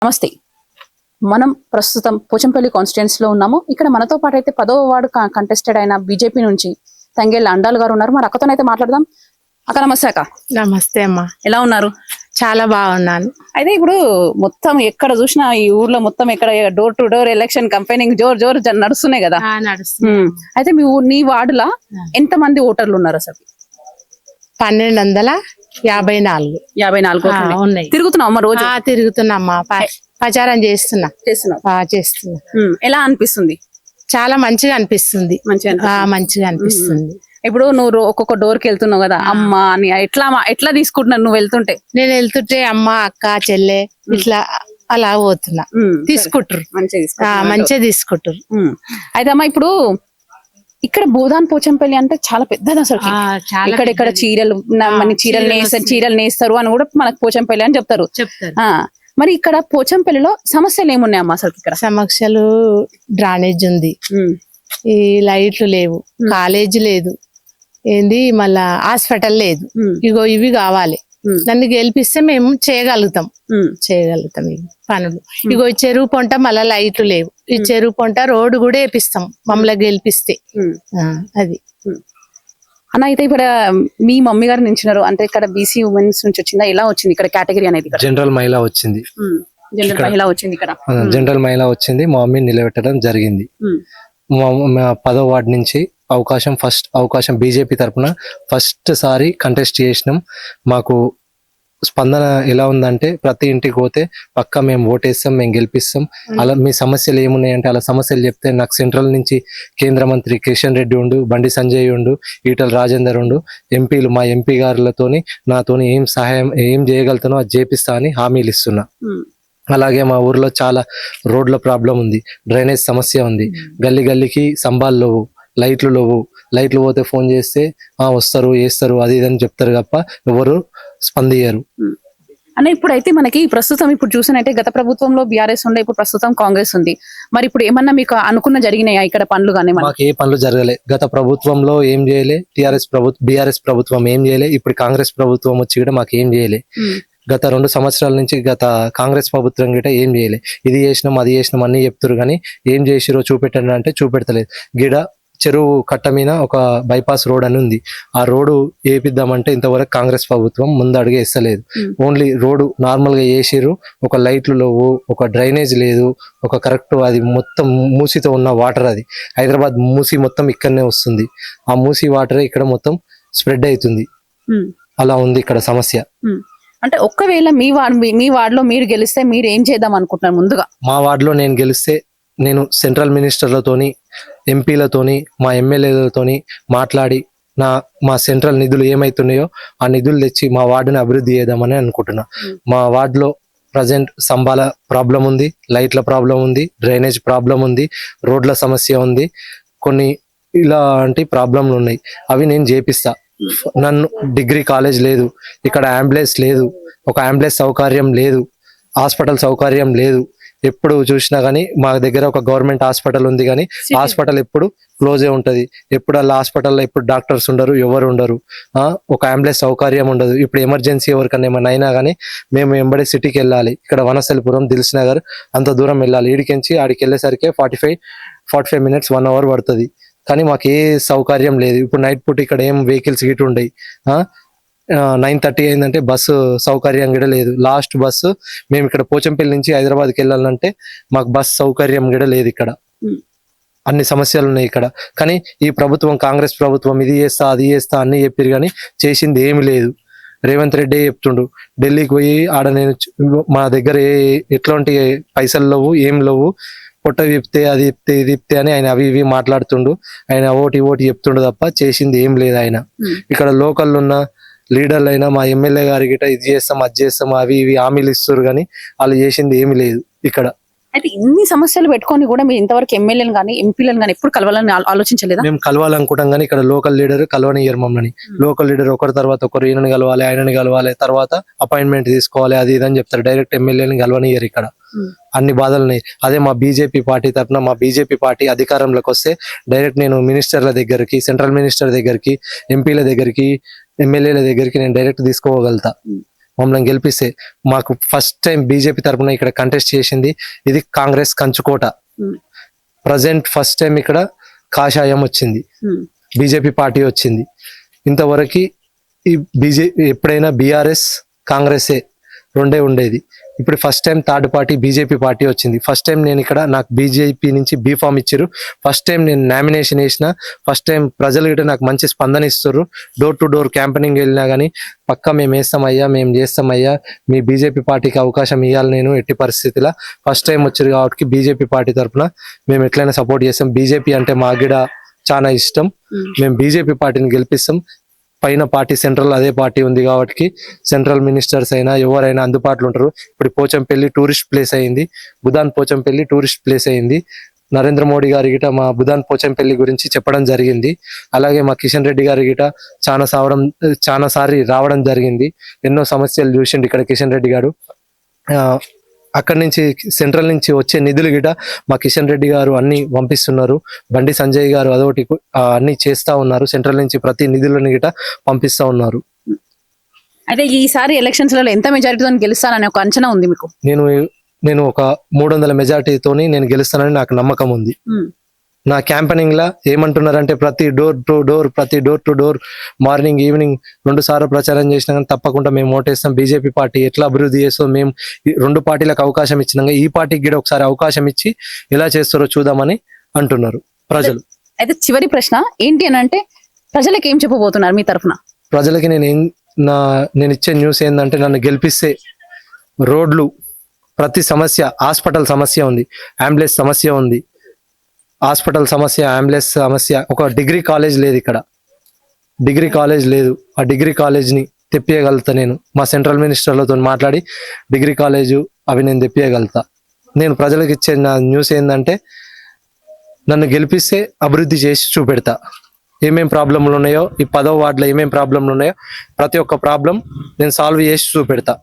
నమస్తే. మనం ప్రస్తుతం పోచంపల్లి కాన్స్టిట్యుయెన్సీ లో ఉన్నాము. ఇక్కడ మనతో పాటు అయితే 10వ వార్డు కంటెస్టెడ్ అయిన బీజేపీ నుంచి తంగేళ్ళ అండాల్ గారు ఉన్నారు. మరి అక్కతోనైతే మాట్లాడదాం. అక్క నమస్తే. అక్క నమస్తే అమ్మా. ఎలా ఉన్నారు? చాలా బాగున్నాను. అయితే ఇప్పుడు మొత్తం ఎక్కడ చూసినా ఈ ఊర్లో మొత్తం ఎక్కడ డోర్ టు డోర్ ఎలక్షన్ కంపెయినింగ్ జోర్ నడుస్తున్నాయి కదా. నడుస్తుంది. అయితే నీ వార్డులా ఎంత మంది ఓటర్లు ఉన్నారు అసలు? 1254 ఉన్నాయి. తిరుగుతున్నావు రోజు? తిరుగుతున్నామ్మా, ప్రచారం చేస్తున్నా. ఎలా అనిపిస్తుంది? చాలా మంచిగా అనిపిస్తుంది. మంచిగా అనిపిస్తుంది. ఇప్పుడు నువ్వు ఒక్కొక్క డోర్ కి వెళ్తున్నావు కదా, అమ్మ అని ఎట్లా తీసుకుంటున్నావు నువ్వు వెళ్తుంటే? నేను వెళ్తుంటే అమ్మ, అక్క, చెల్లె ఇట్లా అలా పోతున్నా. తీసుకుంటారు, మంచిగా తీసుకుంటారు. అయితే అమ్మ ఇప్పుడు ఇక్కడ బోధాన్ పోచంపల్లి అంటే చాలా పెద్దది అసలు. ఇక్కడ చీరలు నేస్తారు అని కూడా మనకు పోచంపల్లి అని చెప్తారు. మరి ఇక్కడ పోచంపల్లిలో సమస్యలు ఏమున్నాయమ్మా అసలు? ఇక్కడ సమస్యలు డ్రైనేజ్ ఉంది, ఈ లైట్లు లేవు, కాలేజీ లేదు, ఏంది మళ్ళా హాస్పిటల్ లేదు. ఇగో ఇవి కావాలి. నన్ను గెలిపిస్తే మేము చేయగలుగుతాం ఈ పనులు. ఇగో ఈ చెరువు పొంట మళ్ళా లైట్లు లేవు, ఈ చెరువు పొంట రోడ్డు కూడా వేపిస్తాం మమ్మల్ని గెలిపిస్తే. అది అన్న. అయితే ఇక్కడ మీ మమ్మీ గారు నించున్నారు అంటే ఇక్కడ బీసీ ఉమెన్స్ నుంచి వచ్చిందా? ఎలా వచ్చింది ఇక్కడ కేటగిరీ అనేది? జనరల్ మహిళ వచ్చింది. జనరల్ మహిళ వచ్చింది. మా మమ్మీ నిలబెట్టడం జరిగింది. 10వ వార్డు నుంచి ఫస్ట్ అవకాశం బీజేపీ తరఫున ఫస్ట్ సారి కంటెస్ట్ చేసినాం. మాకు స్పందన ఎలా ఉందంటే ప్రతి ఇంటికి పోతే పక్కా మేము ఓటేస్తాం, మేము గెలిపిస్తాం. అలా మీ సమస్యలు ఏమున్నాయంటే అలా సమస్యలు చెప్తే నాకు సెంట్రల్ నుంచి కేంద్ర మంత్రి కిషన్ రెడ్డి ఉండు, బండి సంజయ్ ఉండు, ఈటల రాజేందర్ ఉండు, ఎంపీలు మా ఎంపీ గారులతోని నాతోని ఏం సహాయం ఏం చేయగలుగుతానో అది చేపిస్తా అని హామీలు ఇస్తున్నా. అలాగే మా ఊర్లో చాలా రోడ్ల ప్రాబ్లం ఉంది, డ్రైనేజ్ సమస్య ఉంది, గల్లీకి సంబాలు లేవు, లైట్లు పోతే ఫోన్ చేస్తే వస్తారు వేస్తారు అది ఇదని చెప్తారు తప్ప ఎవరు స్పందించరు అన్న. ఇప్పుడైతే మనకి ప్రస్తుతం ఇప్పుడు చూసినట్టే గత ప్రభుత్వంలో బీఆర్ఎస్ ఉండే, ఇప్పుడు ప్రస్తుతం కాంగ్రెస్ ఉంది. మరి ఇప్పుడు ఏమన్నా మీకు అనుకున్న జరిగినాయా ఇక్కడ పనులు? కానీ మాకు ఏ పనులు జరగలే. గత ప్రభుత్వంలో ఏం చేయలే, బీఆర్ఎస్ ప్రభుత్వం ఏం చేయలే, ఇప్పుడు కాంగ్రెస్ ప్రభుత్వం వచ్చి కూడా మాకు ఏం చేయలే. గత 2 సంవత్సరాల నుంచి గత కాంగ్రెస్ ప్రభుత్వం గిట ఏం చేయలే. ఇది చేసినాం అది చేసినాం అన్ని చెప్తారు కానీ ఏం చేసిరో చూపెట్టండి అంటే చూపెడతలేదు. గిడ చెరువు కట్ట మీద ఒక బైపాస్ రోడ్ అని ఉంది, ఆ రోడ్డు వేపిద్దామంటే ఇంతవరకు కాంగ్రెస్ ప్రభుత్వం ముందు అడుగు వేస్తలేదు. ఓన్లీ రోడ్డు నార్మల్ గా వేసిర్రు, ఒక లైట్లు లేవు, ఒక డ్రైనేజ్ లేదు, ఒక కరెక్ట్ అది మొత్తం మూసితో ఉన్న వాటర్, అది హైదరాబాద్ మూసి మొత్తం ఇక్కడనే వస్తుంది. ఆ మూసి వాటరే ఇక్కడ మొత్తం స్ప్రెడ్ అవుతుంది. అలా ఉంది ఇక్కడ సమస్య. అంటే ఒక్కవేళ మీ వార్డులో మీరు గెలిస్తే మీరు ఏం చేద్దాం అనుకుంటున్నారు? ముందుగా మా వార్డులో నేను గెలిస్తే నేను సెంట్రల్ మినిస్టర్లతోని, ఎంపీలతోని, మా ఎమ్మెల్యేలతోని మాట్లాడి మా సెంట్రల్ నిధులు ఏమైతున్నాయో ఆ నిధులు తెచ్చి మా వార్డుని అభివృద్ధి చేద్దామని అనుకుంటున్నా. మా వార్డులో ప్రజెంట్ సంబాల ప్రాబ్లం ఉంది, లైట్ల ప్రాబ్లం ఉంది, డ్రైనేజ్ ప్రాబ్లం ఉంది, రోడ్ల సమస్య ఉంది, కొన్ని ఇలాంటి ప్రాబ్లంలు ఉన్నాయి. అవి నేను చేపిస్తా. నన్ను డిగ్రీ కాలేజ్ లేదు, ఇక్కడ అంబులెన్స్ లేదు, ఒక అంబులెన్స్ సౌకర్యం లేదు, హాస్పిటల్ సౌకర్యం లేదు. ఎప్పుడు చూసినా కానీ మా దగ్గర ఒక గవర్నమెంట్ హాస్పిటల్ ఉంది కానీ హాస్పిటల్ ఎప్పుడు క్లోజే ఉంటది. ఎప్పుడు అలా హాస్పిటల్లో ఎప్పుడు డాక్టర్స్ ఉండరు, ఎవరు ఉండరు. ఒక అంబులెన్స్ సౌకర్యం ఉండదు. ఇప్పుడు ఎమర్జెన్సీ ఎవరికన్నా ఏమైనా అయినా కానీ మేము వెంబడి సిటీకి వెళ్ళాలి. ఇక్కడ వనస్థలిపురం, దిల్స్ నగర్ అంత దూరం వెళ్ళాలి. ఈడికించి ఆడికి వెళ్ళేసరికి 45 మినిట్స్ 1 అవర్ పడుతుంది. కానీ మాకు ఏ సౌకర్యం లేదు. ఇప్పుడు నైట్ పూట ఇక్కడ ఏం వెహికల్స్ గిట్ ఉండయి. 9:30 అయిందంటే బస్సు సౌకర్యం కూడా లేదు. లాస్ట్ బస్సు మేము ఇక్కడ పోచంపల్లి నుంచి హైదరాబాద్కి వెళ్ళాలంటే మాకు బస్ సౌకర్యం కూడా లేదు. ఇక్కడ అన్ని సమస్యలు ఉన్నాయి ఇక్కడ. కానీ ఈ ప్రభుత్వం, కాంగ్రెస్ ప్రభుత్వం ఇది చేస్తా అది చేస్తా అన్ని చెప్పారు కానీ చేసింది ఏమి లేదు. రేవంత్ రెడ్డి చెప్తుండు, ఢిల్లీకి పోయి ఆడ నేను మా దగ్గర ఎట్లాంటి పైసలు లేవు, ఏం లేవు, పొట్ట విప్తే అది ఇప్తే ఇది ఇప్తే అని ఆయన అవి ఇవి మాట్లాడుతుండు. ఆయన ఓటి చెప్తుండు తప్ప చేసింది ఏం లేదు. ఆయన ఇక్కడ లోకల్ ఉన్న లీడర్లు అయినా మా ఎమ్మెల్యే గారి గిట ఇది చేస్తాం అది చేస్తాం అవి ఇవి హామీలు ఇస్తారు కానీ వాళ్ళు చేసింది ఏమి లేదు ఇక్కడ. అయితే ఇన్ని సమస్యలు పెట్టుకొని కూడా మీరు ఇంతవరకు ఎమ్మెల్యేలు కానీ ఎంపీలను కానీ ఎప్పుడు కలవాలని ఆలోచించలేదా? మేము కలవాలనుకుంటాం కానీ ఇక్కడ లోకల్ లీడర్ కలవనియ్యరు మమ్మల్ని. లోకల్ లీడర్ ఒకరి తర్వాత ఒకరు, ఈయనని కలవాలి ఆయనని కలవాలి, తర్వాత అపాయింట్మెంట్ తీసుకోవాలి అది ఇదని చెప్తారు. డైరెక్ట్ ఎమ్మెల్యేని కలవనియ్యరు ఇక్కడ. అన్ని బాధలు ఉన్నాయి. అదే మా బీజేపీ పార్టీ తరఫున, మా బీజేపీ పార్టీ అధికారంలోకి వస్తే డైరెక్ట్ నేను మినిస్టర్ల దగ్గరికి, సెంట్రల్ మినిస్టర్ దగ్గరికి, ఎంపీల దగ్గరికి, ఎమ్మెల్యేల దగ్గరికి నేను డైరెక్ట్ తీసుకోగలుగుతా. మమ్మల్ని గెలిపిస్తే. మాకు ఫస్ట్ టైం బీజేపీ తరపున ఇక్కడ కంటెస్ట్ చేసింది ఇది కాంగ్రెస్ కంచుకోట. ప్రజెంట్ ఫస్ట్ టైం ఇక్కడ కాషాయం వచ్చింది, బీజేపీ పార్టీ వచ్చింది. ఇంతవరకు ఈ ఎప్పుడైనా బీఆర్ఎస్ కాంగ్రెసే రెండే ఉండేది. ఇప్పుడు first time third party BJP party వచ్చింది. ఫస్ట్ టైం నేను ఇక్కడ నాకు బీజేపీ నుంచి బీఫామ్ ఇచ్చారు. ఫస్ట్ టైం నేను నామినేషన్ వేసిన. ఫస్ట్ టైం ప్రజలు గిట్ట నాకు మంచి స్పందన ఇస్తారు. డోర్ టు డోర్ క్యాంపెనింగ్ వెళ్ళినా కానీ పక్కా మేము వేస్తామయ్యా, మేము చేస్తామయ్యా, మీ బీజేపీ పార్టీకి అవకాశం ఇవ్వాలి నేను ఎట్టి పరిస్థితిలో. ఫస్ట్ టైం వచ్చారు కాబట్టి బీజేపీ పార్టీ తరఫున మేము ఎట్లయినా సపోర్ట్ చేస్తాం. బీజేపీ అంటే మా గిడ చాలా ఇష్టం. మేము బీజేపీ పార్టీని గెలిపిస్తాం. పైన పార్టీ సెంట్రల్ అదే పార్టీ ఉంది కాబట్టి సెంట్రల్ మినిస్టర్స్ అయినా ఎవరైనా అందుబాటులో ఉంటారు. ఇప్పుడు పోచంపల్లి టూరిస్ట్ ప్లేస్ అయింది, బుధాన్ పోచంపల్లి టూరిస్ట్ ప్లేస్ అయింది. నరేంద్ర మోడీ గారి గిట మా బుధాన్ పోచంపల్లి గురించి చెప్పడం జరిగింది. అలాగే మా కిషన్ రెడ్డి గారి గిట చాలా సారి రావడం జరిగింది. ఎన్నో సమస్యలు చూసిండు ఇక్కడ కిషన్ రెడ్డి గారు. అక్కడి నుంచి సెంట్రల్ నుంచి వచ్చే నిధులు గిట మా కిషన్ రెడ్డి గారు అన్ని పంపిస్తున్నారు. బండి సంజయ్ గారు అదొకటి అన్ని చేస్తా ఉన్నారు. సెంట్రల్ నుంచి ప్రతి నిధులను గిట పంపిస్తా ఉన్నారు. అయితే ఈసారి ఎలక్షన్స్ లలో ఎంత మెజారిటీతో గెలుస్తానని ఒక అంచనా ఉంది మీకు? నేను ఒక 300 మెజార్టీతోని నేను గెలుస్తానని నాకు నమ్మకం ఉంది. నా క్యాంపెనింగ్ లా ఏమంటున్నారంటే ప్రతి door to door morning evening 2 సార్లు ప్రచారం చేసినా కానీ తప్పకుండా మేము ఓటేస్తాం. బీజేపీ పార్టీ ఎట్లా అభివృద్ధి చేస్తాం, మేము ఈ 2 పార్టీలకు అవకాశం ఇచ్చినాక ఈ పార్టీకి కూడా ఒకసారి అవకాశం ఇచ్చి ఎలా చేస్తారో చూద్దామని అంటున్నారు ప్రజలు. అయితే చివరి ప్రశ్న ఏంటి అని అంటే, ప్రజలకు ఏం చెప్పబోతున్నారు మీ తరఫున? ప్రజలకి నేను ఇచ్చే న్యూస్ ఏంటంటే, నన్ను గెలిపిస్తే రోడ్లు, ప్రతి సమస్య, హాస్పిటల్ సమస్య ఉంది, అంబులెన్స్ సమస్య ఉంది, హాస్పిటల్ సమస్య, అంబులెన్స్ సమస్య. ఒక డిగ్రీ కాలేజ్ లేదు ఇక్కడ, డిగ్రీ కాలేజ్ లేదు. ఆ డిగ్రీ కాలేజ్ని తెప్పియగలుగుతా నేను. మా సెంట్రల్ మినిస్టర్లతో మాట్లాడి డిగ్రీ కాలేజు అవి నేను తెప్పియగలుగుతా. నేను ప్రజలకు ఇచ్చే నా న్యూస్ ఏంటంటే, నన్ను గెలిపిస్తే అభివృద్ధి చేసి చూపెడతా. ఏమేం ప్రాబ్లంలు ఉన్నాయో, ఈ 10వ వార్డులో ఏమేం ప్రాబ్లంలు ఉన్నాయో ప్రతి ఒక్క ప్రాబ్లం నేను సాల్వ్ చేసి చూపెడతా.